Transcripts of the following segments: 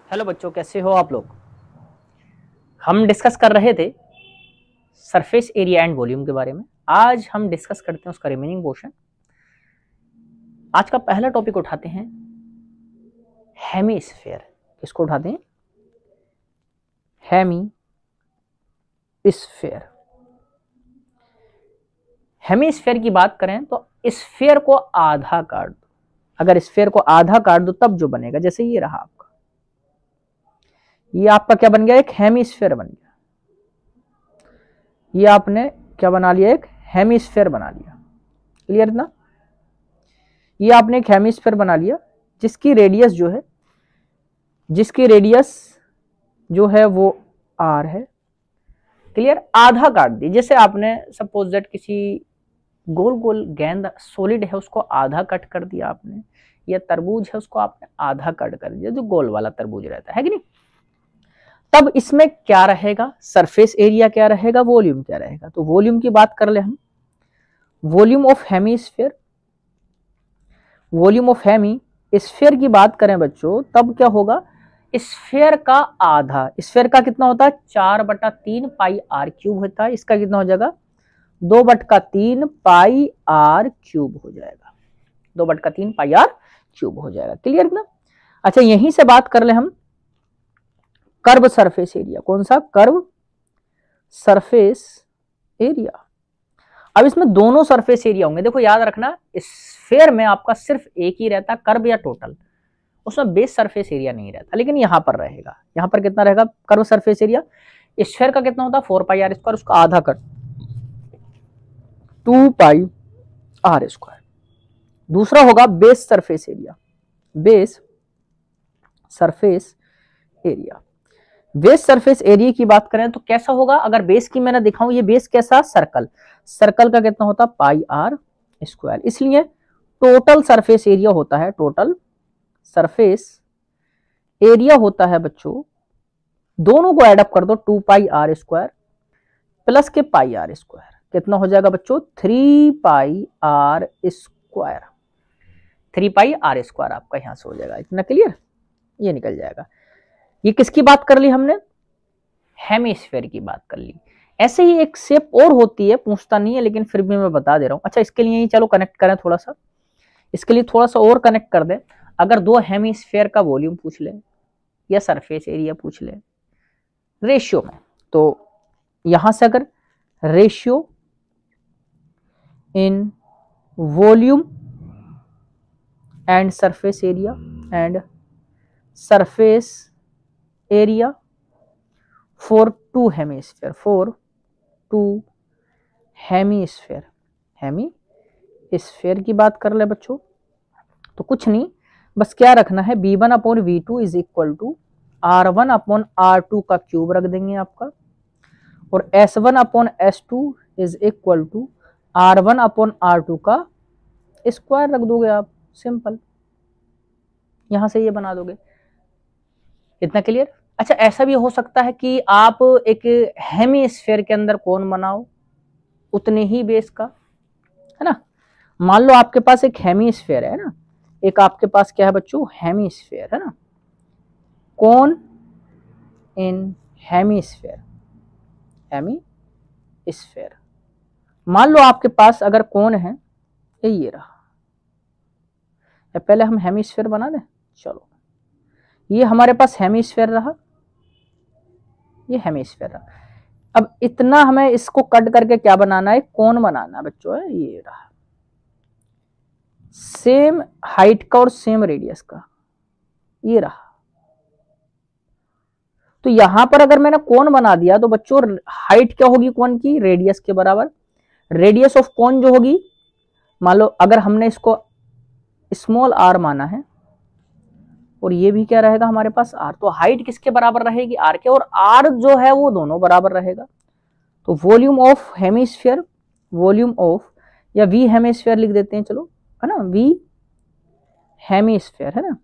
Hello बच्चों, कैसे हो आप लोग। हम डिस्कस कर रहे थे सरफेस एरिया एंड वॉल्यूम के बारे में। आज हम डिस्कस करते हैं उसका रिमेनिंग पोर्शन। आज का पहला टॉपिक उठाते हैं हेमीस्फेयर। किसको उठाते हैं? हेमीस्फेयर। हेमीस्फेयर की बात करें तो स्फेयर को आधा काट दो। अगर स्फेयर को आधा काट दो तब जो बनेगा, जैसे ये रहा आपका, ये आपका क्या बन गया? एक हेमीस्फेयर बन गया। ये आपने क्या बना लिया? एक हेमीस्फेयर बना लिया। क्लियर ना? ये आपने एक हेमीस्फेयर बना लिया जिसकी रेडियस जो है वो r है। क्लियर? आधा काट दी। जैसे आपने सपोज दैट किसी गोल गोल गेंद सॉलिड है उसको आधा कट कर दिया आपने, या तरबूज है उसको आपने आधा कट कर दिया, जो गोल वाला तरबूज रहता है कि नहीं। तब इसमें क्या रहेगा? सरफेस एरिया क्या रहेगा, वॉल्यूम क्या रहेगा। तो वॉल्यूम की बात कर ले हम। Volume of hemisphere, volume of hemisphere की बात करें बच्चों, तब क्या होगा? स्फेयर का आधा, स्फेयर का कितना होता है? 4/3 पाई आर क्यूब होता है। इसका कितना हो जाएगा? 2/3 पाई आर क्यूब हो जाएगा। 2/3 पाई आर क्यूब हो जाएगा। क्लियर ना? अच्छा, यहीं से बात कर ले हम कर्व सरफेस एरिया। कौन सा? Curve surface area. अब इसमें दोनों सरफेस एरिया होंगे। देखो याद रखना, स्फेयर में आपका सिर्फ एक ही रहता, कर्व या टोटल। उसमें बेस सरफेस एरिया नहीं रहता, लेकिन यहां पर रहेगा। यहां पर कितना रहेगा? Curve surface area. स्फेयर का कितना होता है? 4 पाई आर स्क्वायर। उसका आधा कर 2 पाई आर स्क्वायर। दूसरा होगा base surface area. Base surface area. Base surface area की बात करें तो कैसा होगा? अगर बेस की मैंने दिखाऊं, ये बेस कैसा? सर्कल। सर्कल का कितना होता? पाई आर स्क्वायर। इसलिए टोटल सरफेस एरिया होता है, टोटल सरफेस एरिया होता है बच्चों, दोनों को एडअप कर दो, 2 पाई आर स्क्वायर प्लस के पाई आर स्क्वायर। कितना हो जाएगा बच्चों? 3 pi R square. 3 pi R square आपका यहां से हो जाएगा। इतना क्लियर? ये निकल जाएगा। ये किसकी बात कर ली हमने? हेमीस्फेयर की बात कर ली। ऐसे ही एक शेप और होती है, पूछता नहीं है लेकिन फिर भी मैं बता दे रहा हूं। अच्छा, इसके लिए ही चलो कनेक्ट करें थोड़ा सा। इसके लिए थोड़ा सा और कनेक्ट कर दे। अगर दो हेमीस्फेयर का वॉल्यूम पूछ ले या सरफेस एरिया पूछ ले रेशियो में, तो यहां से अगर ratio in volume and surface area for two hemisphere की बात कर ले बच्चों, तो कुछ नहीं, बस क्या रखना है? V1/V2 is equal to R1/R2 का क्यूब रख देंगे आपका, और S1/S2 is equal to R1/R2 का स्क्वायर रख दोगे आप। सिंपल, यहां से ये बना दोगे। इतना क्लियर? अच्छा, ऐसा भी हो सकता है कि आप एक हेमीस्फेयर के अंदर कौन बनाओ उतने ही बेस का, है ना। मान लो आपके पास एक हेमीस्फेयर है ना, एक आपके पास क्या है बच्चों? हेमीस्फेयर है ना। कौन इन हेमीस्फेयर मान लो आपके पास अगर कौन है, ये रहा। या पहले हम हेमीस्फेयर बना दें। चलो, ये हमारे पास हेमीस्फेयर रहा, ये हेमीस्फेयर रहा। अब इतना हमें इसको कट करके क्या बनाना है? कौन बनाना है बच्चों, है ये रहा। सेम हाइट का और सेम रेडियस का, ये रहा। तो यहां पर अगर मैंने कोन बना दिया तो बच्चों हाइट क्या होगी कोन की? रेडियस के बराबर। रेडियस ऑफ कोन जो होगी, मान लो अगर हमने इसको स्मॉल आर माना है, और ये भी क्या रहेगा हमारे पास? आर। तो हाइट किसके बराबर रहेगी? आर के, और आर जो है वो दोनों बराबर रहेगा। तो volume of hemisphere, volume of, या वी हेमीस्फेयर लिख देते हैं, चलो, है ना। वी हेमीस्फेयर है ना,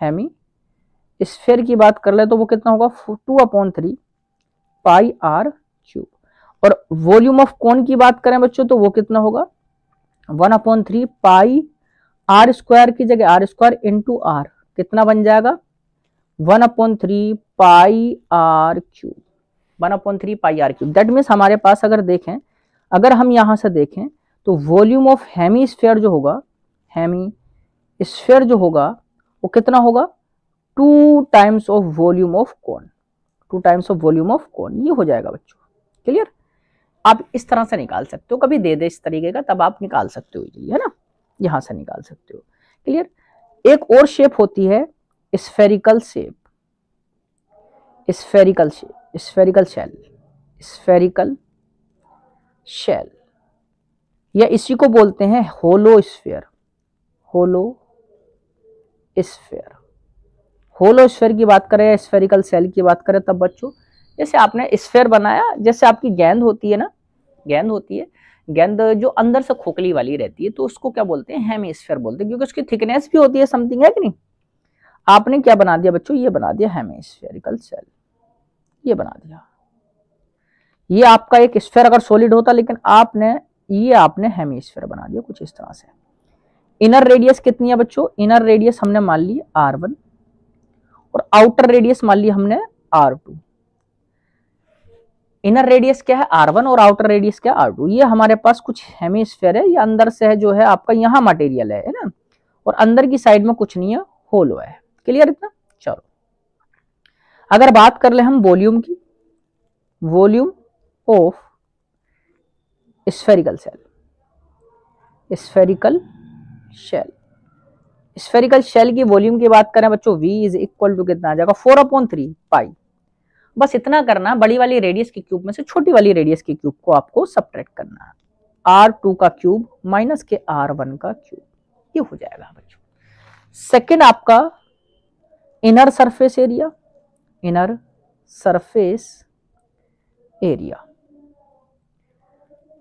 हेमी स्फेयर की बात कर ले तो वो कितना होगा? 2/3 पाई आर क्यूब। और वॉल्यूम ऑफ कोन की बात करें बच्चों तो वो कितना होगा? 1/3 पाई आर स्क्वायर की जगह आर स्क्वायर इंटू आर, कितना बन जाएगा? 1/3 pi R cube, 1/3 pi R cube. That means हमारे पास अगर देखें, अगर हम यहां से देखें तो वॉल्यूम ऑफ हेमीस्फीयर जो होगा, हेमीस्फीयर जो होगा वो कितना होगा, 2 times of volume of cone, 2 times of volume of cone. ये हो जाएगा बच्चों, क्लियर। आप इस तरह से निकाल सकते हो, कभी दे दे इस तरीके का तब आप निकाल सकते हो इजीली, है ना, यहां से निकाल सकते हो, क्लियर। एक और शेप होती है spherical shape, spherical shape, spherical shell, spherical shell, या इसी को बोलते हैं hollow sphere, hollow sphere. Hollow sphere की बात करें या स्फेरिकल शेल की बात करें तब बच्चों, जैसे आपने स्फीयर बनाया, जैसे आपकी गेंद होती है ना, गेंद होती है, गेंद जो अंदर से खोखली वाली रहती है, तो उसको क्या बोलते हैं, हेमीस्फीयर बोलते हैं, क्योंकि उसकी थिकनेस भी होती है समथिंग, है कि नहीं। आपने क्या बना दिया बच्चों, ये बना दिया हेमीस्फेरिकल शेल, ये बना दिया। ये आपका एक स्फीयर अगर सॉलिड होता, लेकिन आपने हेमीस्फीयर बना दिया कुछ इस तरह से। इनर रेडियस कितनी है बच्चों, इनर रेडियस हमने मान ली R1 और आउटर रेडियस मान ली हमने R2। इनर रेडियस क्या है R1 और आउटर रेडियस क्या है R2। ये हमारे पास कुछ हेमीस्फीयर है, ये अंदर से है जो है आपका यहाँ मटेरियल है ना, और अंदर की साइड में कुछ नहीं है, होलो है, क्लियर इतना। चलो अगर बात कर ले हम वॉल्यूम की, volume of spherical shell, spherical shell, spherical shell की वॉल्यूम की बात करें बच्चों, V इज इक्वल टू कितना आ जाएगा, 4/3 पाई। बस इतना करना, बड़ी वाली रेडियस की क्यूब में से छोटी वाली रेडियस की क्यूब को आपको सब्ट्रैक्ट करना है, R2 का क्यूब माइनस के R1 का क्यूब, ये हो जाएगा बच्चों। सेकंड आपका inner surface area, inner surface area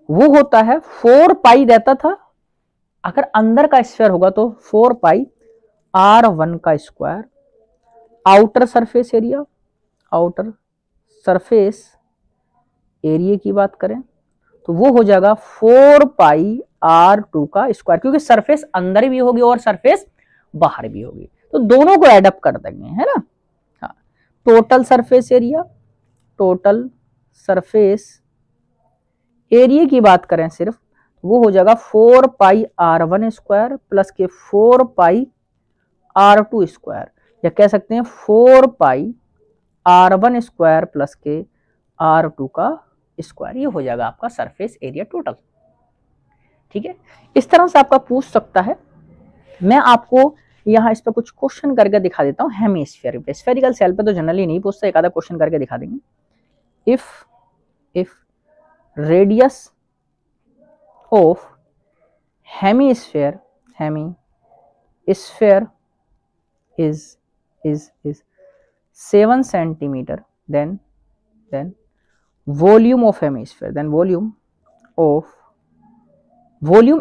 वो होता है 4 पाई रहता था, अगर अंदर का स्फीयर होगा तो 4 पाई R1 का square. Outer surface area, outer surface area की बात करें तो वो हो जाएगा 4 पाई R2 का स्क्वायर, क्योंकि सरफेस अंदर भी होगी और सरफेस बाहर भी होगी, तो दोनों को एडअप कर देंगे, है ना। हाँ, total surface area, total surface area की बात करें सिर्फ, वो हो जाएगा 4 पाई R1 स्क्वायर प्लस के 4 पाई R2 स्क्वायर, या कह सकते हैं 4 पाई R1 स्क्वायर प्लस के R2 का स्क्वायर। ये हो जाएगा आपका सरफेस एरिया टोटल, ठीक है। इस तरह से आपका पूछ सकता है। मैं आपको यहाँ इस पे कुछ क्वेश्चन करके दिखा देता हूँ। हेमीस्फीयर पे, स्फेरिकल शेल पे तो जनरली नहीं पूछता, एक आधा क्वेश्चन करके दिखा देंगे। If radius of hemisphere is 7 centimeter, then volume of hemisphere, then volume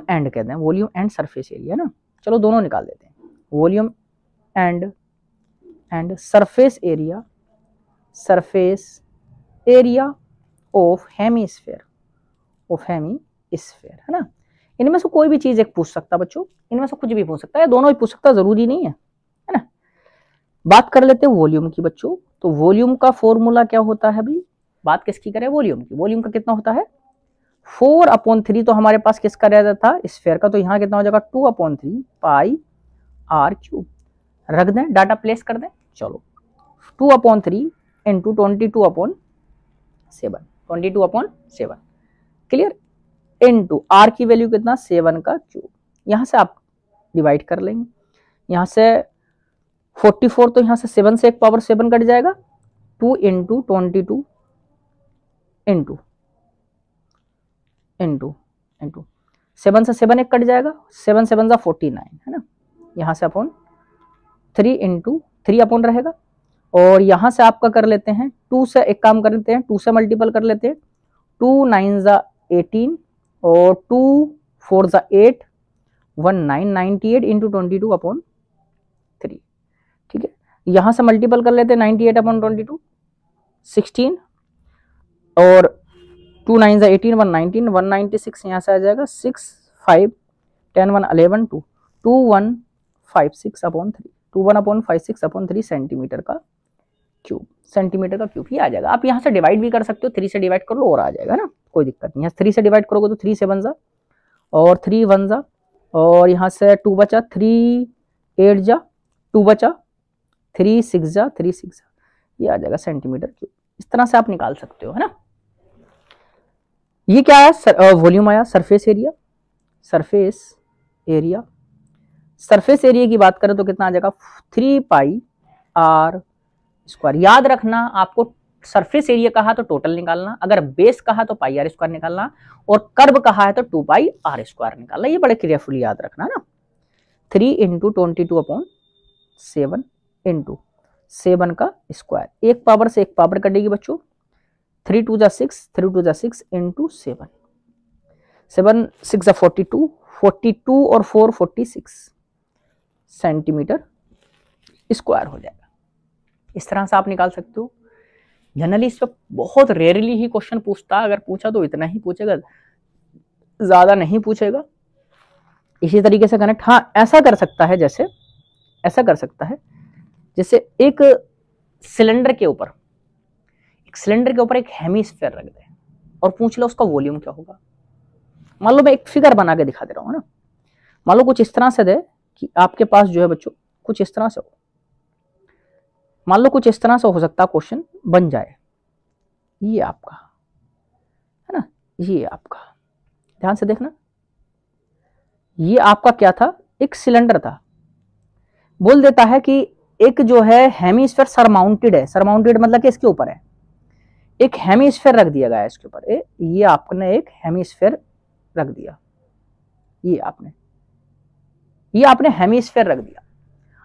and कहते हैं, वॉल्यूम एंड सरफेस एरिया ना, चलो दोनों निकाल देते हैं। Volume and surface area of hemisphere, है ना। इनमें से कोई भी चीज एक पूछ सकता बच्चों, इनमें से कुछ भी पूछ सकता है, दोनों ही पूछ सकता, जरूरी नहीं है ना। बात कर लेते हैं वॉल्यूम की बच्चों। तो वॉल्यूम का फॉर्मूला क्या होता है अभी, बात किसकी करें, वॉल्यूम की। वॉल्यूम का कितना होता है 4/3, तो हमारे पास किसका रहता था, स्फीयर का, तो यहाँ कितना हो जाएगा 2/3 पाई R3। रख दें, डाटा प्लेस कर दें, चलो 2/3 इंटू 22/7, क्लियर, इंटू R की वैल्यू कितना 7 का क्यूब। यहाँ से आप डिवाइड कर लेंगे, यहाँ से 44, तो यहाँ से 7 से एक पावर 7 कट जाएगा, 2 इंटू 22 इंटू 7 से 7 एक कट जाएगा, 7 7 जा 49, है ना। यहाँ से अपॉन 3 इंटू 3 अपॉन रहेगा, और यहाँ से आपका कर लेते हैं 2 से एक काम कर लेते हैं, 2 से मल्टीपल कर लेते हैं, 2 9 जा 18 और 2 4 जा 8, 98 इंटू 22/3, ठीक है। यहाँ से मल्टीपल कर लेते हैं 98/22 16, और 2 9 जा 18, 119, 196 यहाँ से आ जाएगा, 6 5 10 1 11 2 2156/3, 21/56/3 सेंटीमीटर का क्यूब, सेंटीमीटर का क्यूब, ये आ जाएगा। आप यहाँ से डिवाइड भी कर सकते हो, 3 से डिवाइड कर लो और आ जाएगा ना, कोई दिक्कत नहीं है। 3 से डिवाइड करोगे तो 3 से 1 जा और 3 1 जा और यहाँ से 2 बचा, 3 8 जा, 2 बचा, 3 6 जा, 3 6 जा, ये आ जाएगा सेंटीमीटर क्यूब। इस तरह से आप निकाल सकते हो, है ना। ये क्या आया, वॉल्यूम आया, surface area. Surface area, surface area की बात करें तो कितना आ जाएगा 3 पाई आर स्क्वायर। याद रखना, आपको सरफेस एरिया कहा तो टोटल निकालना, अगर बेस कहा तो पाई आर स्क्वायर निकालना, और कर्व कहा है तो 2 पाई आर स्क्वायर निकालना। ये बड़े केयरफुली याद रखना ना। 3 इंटू 22/7 इंटू 7 का स्क्वायर, एक पावर से एक पावर कटेगी बच्चों, 3 2 जा 6, 3 2 जा 6 इंटू 7, 7 6 जा 42, 42 और 4 46 सेंटीमीटर स्क्वायर हो जाएगा। इस तरह से आप निकाल सकते हो। जनरली इस पर बहुत रेयरली ही क्वेश्चन पूछता है, अगर पूछा तो इतना ही पूछेगा, ज्यादा नहीं पूछेगा। इसी तरीके से कनेक्ट, हाँ ऐसा कर सकता है, जैसे ऐसा कर सकता है, जैसे एक सिलेंडर के ऊपर एक हेमीस्फीयर रख दे और पूछ लो उसका वॉल्यूम क्या होगा। मान लो मैं एक फिगर बना के दिखा दे रहा हूं ना, मान लो कुछ इस तरह से दे कि आपके पास जो है बच्चों कुछ इस तरह से हो, मान लो कुछ इस तरह से हो सकता है क्वेश्चन बन जाए। ये आपका है ना, ये आपका, ध्यान से देखना, ये आपका क्या था, एक सिलेंडर था। बोल देता है कि एक जो है हेमीस्फीयर सरमाउंटेड है, सरमाउंटेड मतलब कि इसके ऊपर है, एक हेमीस्फीयर रख दिया गया है इसके ऊपर। ये आपने एक हेमीस्फीयर रख दिया, ये आपने हेमीस्फीयर रख दिया।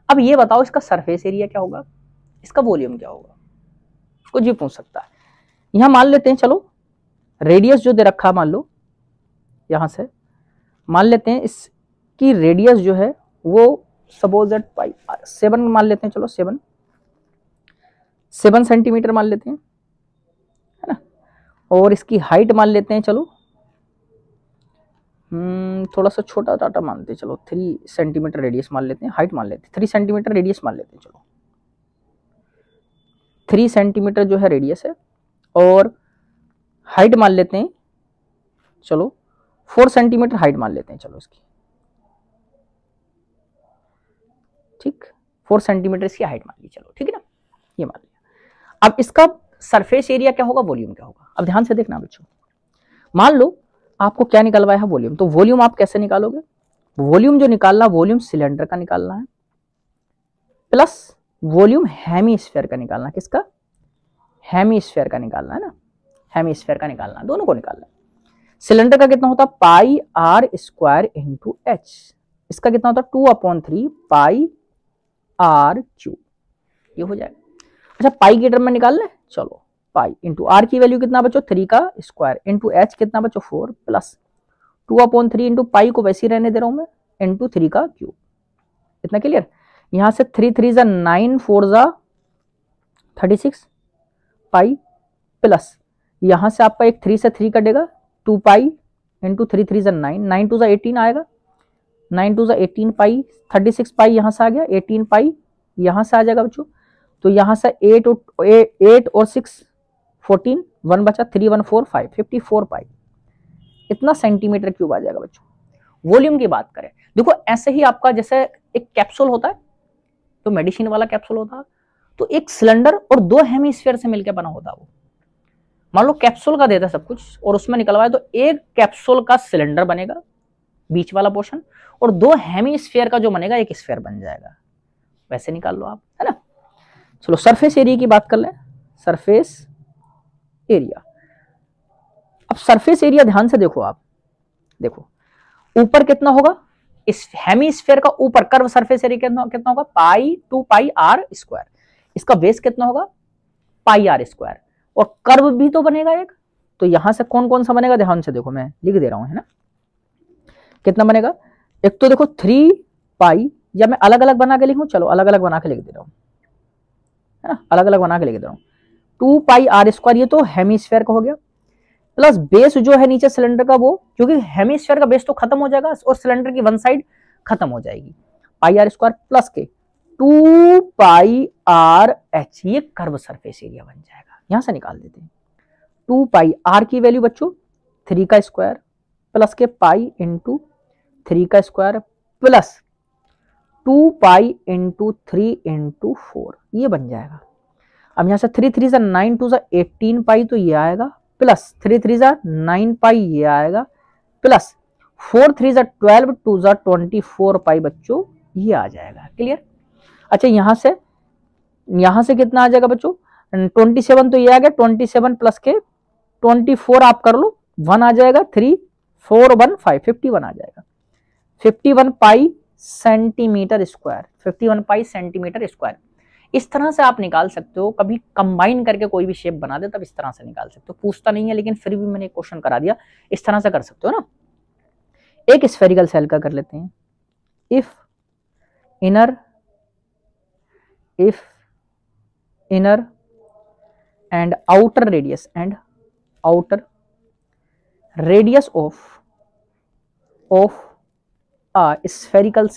अब ये बताओ इसका सरफेस एरिया क्या होगा, इसका वॉल्यूम क्या होगा, कुछ भी पूछ सकता है। यहां मान लेते हैं, चलो रेडियस जो दे रखा, मान लो यहां से मान लेते हैं इसकी रेडियस जो है वो सपोज दैट पाई 7 मान लेते हैं, चलो 7 सेंटीमीटर मान लेते हैं, है ना। और इसकी हाइट मान लेते हैं, चलो थोड़ा सा छोटा डाटा मानते हैं, चलो 3 सेंटीमीटर रेडियस मान लेते हैं, हाइट मान लेते हैं 3 सेंटीमीटर रेडियस मान लेते हैं, चलो 3 सेंटीमीटर जो है रेडियस है, और हाइट मान लेते हैं, चलो 4 सेंटीमीटर हाइट मान लेते हैं, चलो इसकी, ठीक 4 सेंटीमीटर इसकी हाइट मान ली, चलो ठीक है ना, ये मान लिया। अब इसका सरफेस एरिया क्या होगा, वॉल्यूम क्या होगा। अब ध्यान से देखना बच्चों, मान लो आपको क्या निकलवाया है, वॉल्यूम। तो वॉल्यूम आप कैसे निकालोगे, वॉल्यूम जो निकालना, वॉल्यूम सिलेंडर का निकालना है, प्लस वॉल्यूम हेमीस्फीयर का निकालना। किसका, हेमीस्फीयर का निकालना है ना, हेमीस्फीयर का निकालना, दोनों को निकालना है। सिलेंडर का कितना होता है, पाई आर स्क्वायर इंटू एच, इसका कितना होता है 2/3 पाई आर क्यूब, ये हो जाएगा। अच्छा पाई की टर्म में निकालना है, चलो पाई इंटू आर की वैल्यू कितना बच्चों 3 का स्क्वायर इंटू एच कितना बच्चों 4 प्लस 2/3 इंटू पाई को वैसे ही रहने दे रहा हूं मैं, इंटू 3 का क्यूब। इतना क्लियर। यहां से 3 3 जा 9, 4 जा 36 पाई, प्लस यहां से आपका एक 3 से 3 कटेगा, 2 पाई इंटू 3 3 जा 9, 9 2 जा 18 आएगा, 9 2 जा 18 पाई, 36 पाई यहां से आ गया, 18 पाई यहां से आ जाएगा बच्चों। तो यहां से 8 और 6 14, 1 बचा, 3 1 4 5, 54 पाई, इतना सेंटीमीटर क्यूब आ जाएगा बच्चों। वॉल्यूम की बात करें, देखो ऐसे ही आपका जैसे एक कैप्सूल होता है, तो मेडिसिन वाला कैप्सूल होता है, तो एक सिलेंडर और 2 हेमीस्फीयर से मिलकर बना होता है वो। मान लो कैप्सूल का देता सब कुछ और उसमें निकलवाए, तो एक कैप्सूल का सिलेंडर बनेगा बीच वाला पोर्शन, और 2 हेमीस्फीयर का जो बनेगा एक स्फीयर बन जाएगा। वैसे निकाल लो आप, है ना। चलो सरफेस एरिया की बात कर लें, सरफेस एरिया। अब सरफेस एरिया ध्यान से देखो, आप देखो ऊपर कितना होगा, इस हेमीस्फीयर का ऊपर कर्व सरफेस एरिया कितना होगा, पाई 2 पाई आर स्क्वायर। इसका बेस कितना होगा, पाई आर स्क्वायर, और कर्व भी तो बनेगा एक, तो यहां से कौन कौन सा बनेगा ध्यान से देखो, मैं लिख दे रहा हूं, है ना। कितना बनेगा, एक तो देखो 3 पाई, या मैं अलग अलग बना के लिखूं, चलो अलग अलग बना के लिख दे रहा हूं, है ना, अलग अलग बना के लिख दे रहा हूं। 2 पाई आर स्क्वायर, ये तो हेमीस्फीयर का हो गया, प्लस बेस जो है नीचे सिलेंडर का वो, क्योंकि हेमीस्फीयर का बेस तो खत्म हो जाएगा और सिलेंडर की वन साइड खत्म हो जाएगी, पाई आर स्क्वायर प्लस के 2 पाई आर एच, ये कर्व सरफेस एरिया बन जाएगा। यहां से निकाल देते हैं। 2 पाई आर की वैल्यू बच्चों 3 का स्क्वायर प्लस के पाई इंटू 3 का square plus 2 pi into 3 into 4, ये बन जाएगा। अब यहां से 3 3 9 2 18 पाई, तो ये आएगा प्लस 3 3 9 पाई, ये आएगा प्लस 4 3 12 2 24 पाई बच्चों, ये आ जाएगा। क्लियर। अच्छा यहां से कितना आ जाएगा बच्चों 27, तो ये आ गया 27 प्लस के 24 आप कर लो, 1 आ जाएगा 3 4 1 5 51 आ जाएगा। 51 पाई सेंटीमीटर स्क्वायर, 51 पाई सेंटीमीटर स्क्वायर। इस तरह से आप निकाल सकते हो। कभी कंबाइन करके कोई भी शेप बना दे तब इस तरह से निकाल सकते हो। पूछता नहीं है लेकिन फिर भी मैंने क्वेश्चन करा दिया, इस तरह से कर सकते हो ना। एक स्फेरिकल सेल का कर लेते हैं। If inner and outer radius of a spherical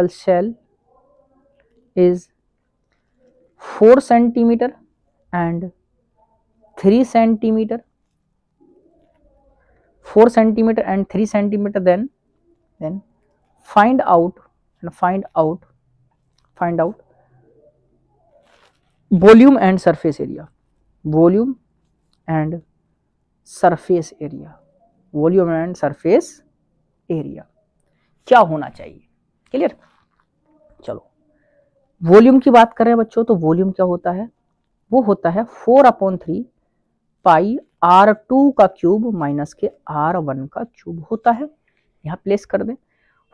shell is 4 centimeter and 3 centimeter, 4 centimeter and 3 centimeter, then find out volume and surface area, volume and surface area क्या होना चाहिए। क्लियर। चलो वॉल्यूम की बात कर रहे हैं बच्चों, तो वॉल्यूम क्या होता है, वो होता है 4/3 पाई R2 का क्यूब माइनस के R1 का क्यूब होता है। यहाँ प्लेस कर दें,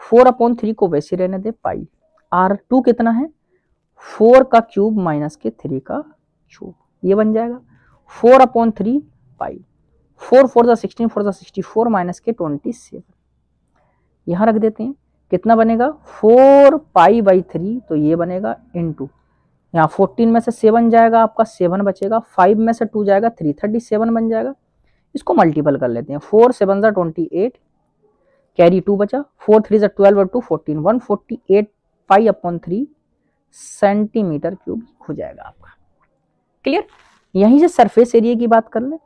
4/3 को वैसे रहने दे, पाई R2 कितना है 4 का क्यूब माइनस के 3 का क्यूब, ये बन जाएगा 4/3 पाई 4 4 16 4 64 माइनस के 27, यहां रख देते हैं। कितना बनेगा 4 पाई बाई 3, तो ये बनेगा इनटू, यहाँ 14 में से 7 जाएगा आपका 7 बचेगा, 5 में से 2 जाएगा 3 37 बन जाएगा। इसको मल्टीपल कर लेते हैं, 4 7 28 कैरी 2 बचा, 4 3 12 और 2 14 148 पाई/3 सेंटीमीटर क्यूब हो जाएगा आपका। क्लियर। यहीं से सरफेस एरिया की बात कर ले,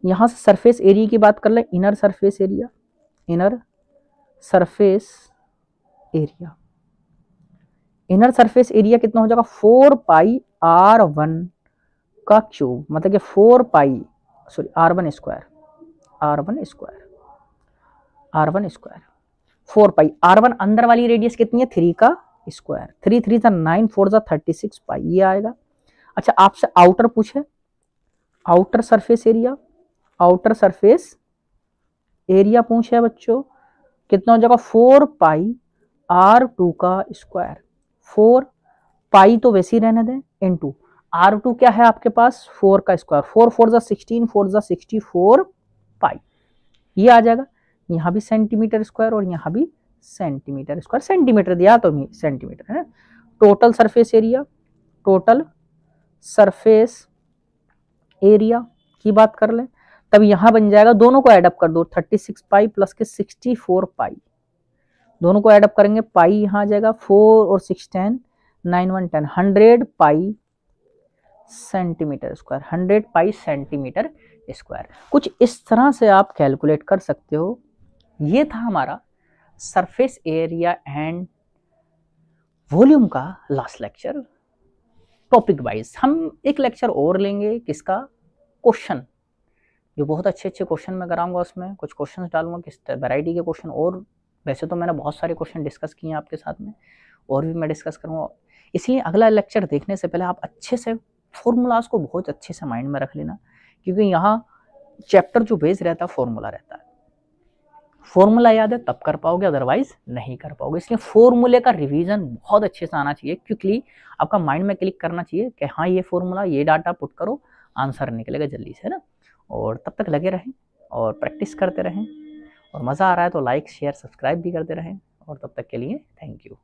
यहां से सरफेस एरिया की बात कर ले, इनर सरफेस एरिया कितना हो जाएगा 4 पाई R1 का क्यूब, मतलब कि 4 पाई R1 स्क्वायर 4 पाई R1 अंदर वाली रेडियस कितनी है 3 का स्क्वायर, 3 3 9 4 36 पाई, ये आएगा। अच्छा आपसे आउटर पूछे, आउटर सरफेस एरिया पूछे बच्चों, कितना हो जाएगा 4 पाई R2 का स्क्वायर, 4 पाई तो वैसे ही रहने दें, इनटू R2 क्या है आपके पास 4 का स्क्वायर, 4 4 16 4 64 पाई, ये आ जाएगा। यहाँ भी सेंटीमीटर स्क्वायर और यहाँ भी सेंटीमीटर स्क्वायर, सेंटीमीटर दिया तो सेंटीमीटर है। टोटल सरफेस एरिया की बात कर ले, तब यहां बन जाएगा, दोनों को एडअप कर दो 36 पाई प्लस के 64 पाई, दोनों को एडअप करेंगे, पाई यहां आ जाएगा 4 और 6 10 9 1 10 100 पाई सेंटीमीटर स्क्वायर, 100 पाई सेंटीमीटर स्क्वायर। कुछ इस तरह से आप कैलकुलेट कर सकते हो। ये था हमारा सरफेस एरिया एंड वॉल्यूम का लास्ट लेक्चर। टॉपिक वाइज हम एक लेक्चर और लेंगे, किसका, क्वेश्चन, जो बहुत अच्छे क्वेश्चन मैं कराऊंगा, उसमें कुछ क्वेश्चन डालूंगा, किस वैरायटी के क्वेश्चन, और वैसे तो मैंने बहुत सारे क्वेश्चन डिस्कस किए हैं आपके साथ में, और भी मैं डिस्कस करूंगा। इसलिए अगला लेक्चर देखने से पहले आप अच्छे से फॉर्मूलाज को बहुत अच्छे से माइंड में रख लेना, क्योंकि यहाँ चैप्टर जो बेस रहता है फॉर्मूला रहता है, फॉर्मूला याद है तब कर पाओगे, अदरवाइज नहीं कर पाओगे। इसलिए फॉर्मूले का रिवीजन बहुत अच्छे से आना चाहिए, क्योंकि आपका माइंड में क्लिक करना चाहिए कि हाँ ये फॉर्मूला, ये डाटा पुट करो, आंसर निकलेगा जल्दी से, है ना। और तब तक लगे रहें और प्रैक्टिस करते रहें, और मज़ा आ रहा है तो लाइक शेयर सब्सक्राइब भी करते रहें। और तब तक के लिए थैंक यू।